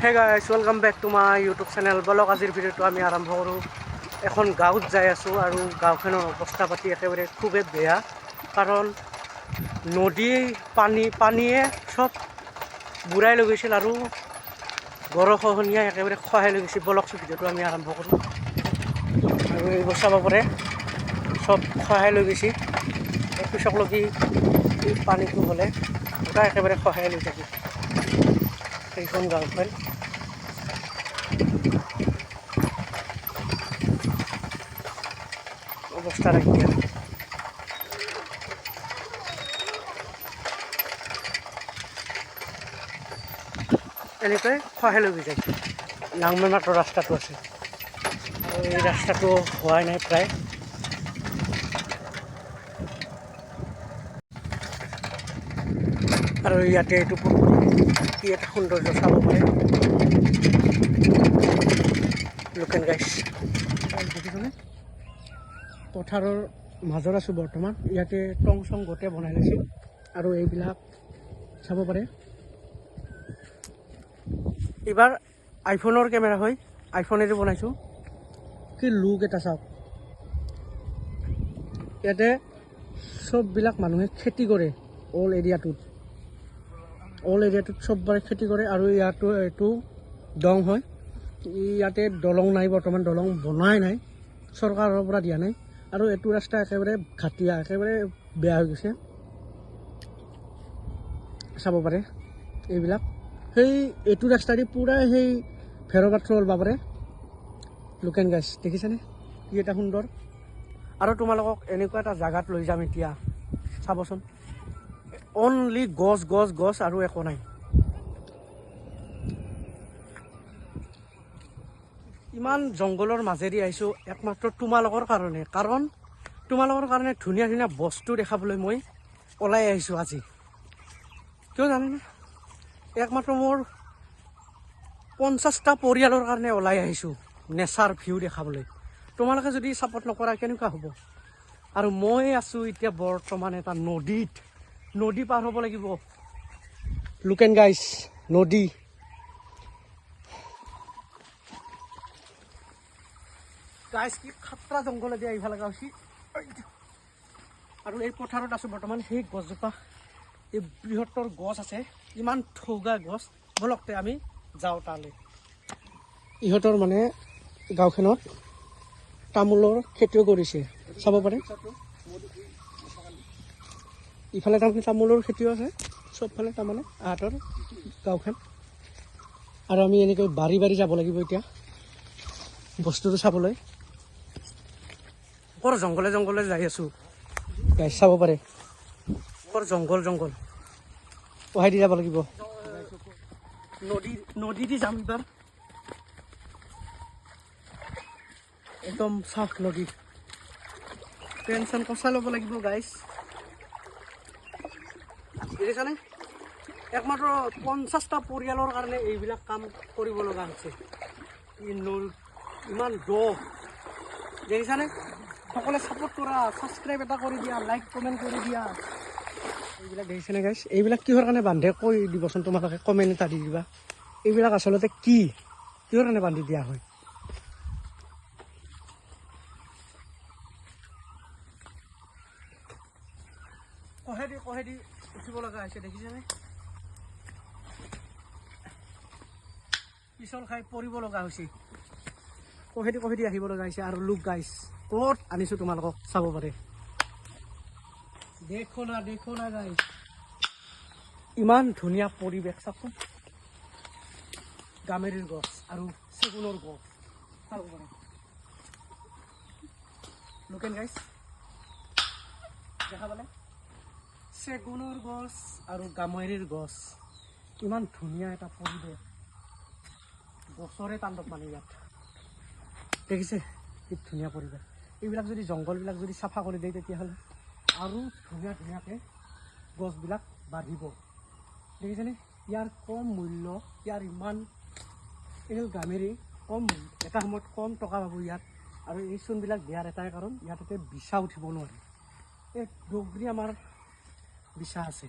হে guys welcome back to my YouTube channel. বলক আজিৰ ভিডিঅ'টো আমি আৰম্ভ কৰোঁ। এখন গাঁৱত যাই আছোঁ আৰু গাঁওখনৰ অৱস্থা পাতি একেবাৰে খুবেই বেয়া, কাৰণ পানীয়ে চব বুঢ়াই লৈ গৈছিল আৰু গৰাখহনীয়াই একেবাৰে খহাই লৈ গৈছিল। বলক ভিডিঅ'টো আমি আৰম্ভ কৰোঁ। আৰু এইবোৰ চাব পাৰে চব খহাই লৈ গৈছে। পিছকলৈকে এই পানীটো হ'লে গোটা একেবাৰে খহাই লৈ যাব সেইখন গাঁওখন। অৱস্থা ৰাখি এনেকৈ খহাই লৈ যায়। নাংমে মাত্ৰ ৰাস্তাটো আছে আৰু এই ৰাস্তাটো হোৱাই নাই প্ৰায়। আৰু ইয়াতে এইটো কি এটা সৌন্দৰ্য চাব পাৰে। লোকেল গাইছ দেখিছনে? পথাৰৰ মাজত আছোঁ বৰ্তমান। ইয়াতে টং চং গোটেই বনাই লৈছিল আৰু এইবিলাক চাব পাৰে। এইবাৰ আইফোনৰ কেমেৰা হয়, আইফোনেৰে বনাইছোঁ। কি লুক এটা চাওক। ইয়াতে চববিলাক মানুহে খেতি কৰে। অল এৰিয়াটোত চববাৰে খেতি কৰে আৰু এইটো দং হয়। ইয়াতে দলং নাই বৰ্তমান, দলং বনোৱাই নাই, চৰকাৰৰ পৰা দিয়া নাই। আৰু এইটো ৰাস্তা একেবাৰে ঘাটিয়া, একেবাৰে বেয়া হৈ গৈছে। চাব পাৰে এইবিলাক এইটো ৰাস্তা দি পূৰা সেই ভেৰপাত্ৰ ওলাব পাৰে। লোকেল গাছ দেখিছেনে কি এটা সুন্দৰ। আৰু তোমালোকক এনেকুৱা এটা জেগাত লৈ যাম এতিয়া, চাবচোন। অনলি গছ গছ গছ আৰু একো নাই। ইমান জংঘলৰ মাজেদি আহিছোঁ একমাত্ৰ তোমালোকৰ কাৰণে, কাৰণ তোমালোকৰ কাৰণে ধুনীয়া ধুনীয়া বস্তু দেখাবলৈ মই ওলাই আহিছোঁ আজি। কিয় জানেনে? একমাত্ৰ মোৰ 50টা পৰিয়ালৰ কাৰণে ওলাই আহিছোঁ নেচাৰ ভিউ দেখাবলৈ। তোমালোকে যদি ছাপোৰ্ট নকৰা কেনেকুৱা হ'ব? আৰু মই আছোঁ এতিয়া বৰ্তমান এটা নদী পাৰ হ'ব লাগিব। লোকেল গাইছ নদী। গাইছ কি খাতৰা জংঘলেদি আহিব লগা হৈছে। আৰু এই পথাৰত আছোঁ বৰ্তমান। সেই গছজোপা, এই বৃহত্তৰ গছ আছে, ইমান ঠৌগা গছ। বলকতে আমি যাওঁ তালৈ। ইহঁতৰ মানে গাঁওখনত তামোলৰ খেতিও কৰিছে, চাব পাৰে। ইফালে তাৰমানে তামোলৰ খেতিও আছে, চবফালে তাৰমানে আহঁতৰ গাঁওখন। আৰু আমি এনেকৈ বাৰী বাৰী যাব লাগিব এতিয়া বস্তুটো চাবলৈ। কৰ জংঘলে জংঘলে যাই আছোঁ গাইছ, চাব পাৰে। কৰ জংঘল উহাই দি যাব লাগিব। নদী দি যাম এইবাৰ। একদম চাফ নদী। পেঞ্চন কচাই ল'ব লাগিব গাইছ, দেখিছানে? একমাত্ৰ 50টা পৰিয়ালৰ কাৰণে এইবিলাক কাম কৰিব লগা হৈছে। ইমান দেখিছানে? সকলোৱে ছাপোৰ্ট কৰা, ছাবস্ক্ৰাইব এটা কৰি দিয়া, লাইক কমেণ্ট কৰি দিয়া। এইবিলাক দেখিছেনে গাইছ? এইবিলাক কিহৰ কাৰণে বান্ধে কৈ দিবচোন, তোমালোকে কমেণ্ট এটা দি দিবা। এইবিলাক আচলতে কিহৰ কাৰণে বান্ধি দিয়া হয়? কহেদি উঠিব লগা হৈছে, দেখিছেনে? পিছল খাই পৰিব লগা হৈছে। কহেদি আহিব লগা হৈছে। আৰু লুক গাইছ ক'ত আনিছোঁ তোমালোকক চাব পাৰে। দেখো না গাইছ, ইমান ধুনীয়া পৰিৱেশ চাওকচোন। গামেৰিৰ গছ আৰু চেগুনৰ গছ চাব পাৰে। লোকেল গাইছ দেখা পালে, চেগুনৰ গছ আৰু গামেৰিৰ গছ, ইমান ধুনীয়া এটা পৰিৱেশ। গছৰে তাণ্ডৱ মানে ইয়াত, দেখিছে কি ধুনীয়া পৰিৱেশ। এইবিলাক যদি জংঘলবিলাক যদি চাফা কৰি দিয়ে তেতিয়াহ'লে আৰু ধুনীয়াকৈ গছবিলাক বাঢ়িব। দেখিছেনে? ইয়াৰ কম মূল্য, ইয়াৰ ইমান এই গামেৰি কম, এটা সময়ত কম টকা পাব ইয়াত। আৰু এই চূণবিলাক দিয়াৰ এটাই কাৰণ, ইয়াতে বিছা উঠিব নোৱাৰে। এই ডগৰি আমাৰ বিছা আছে।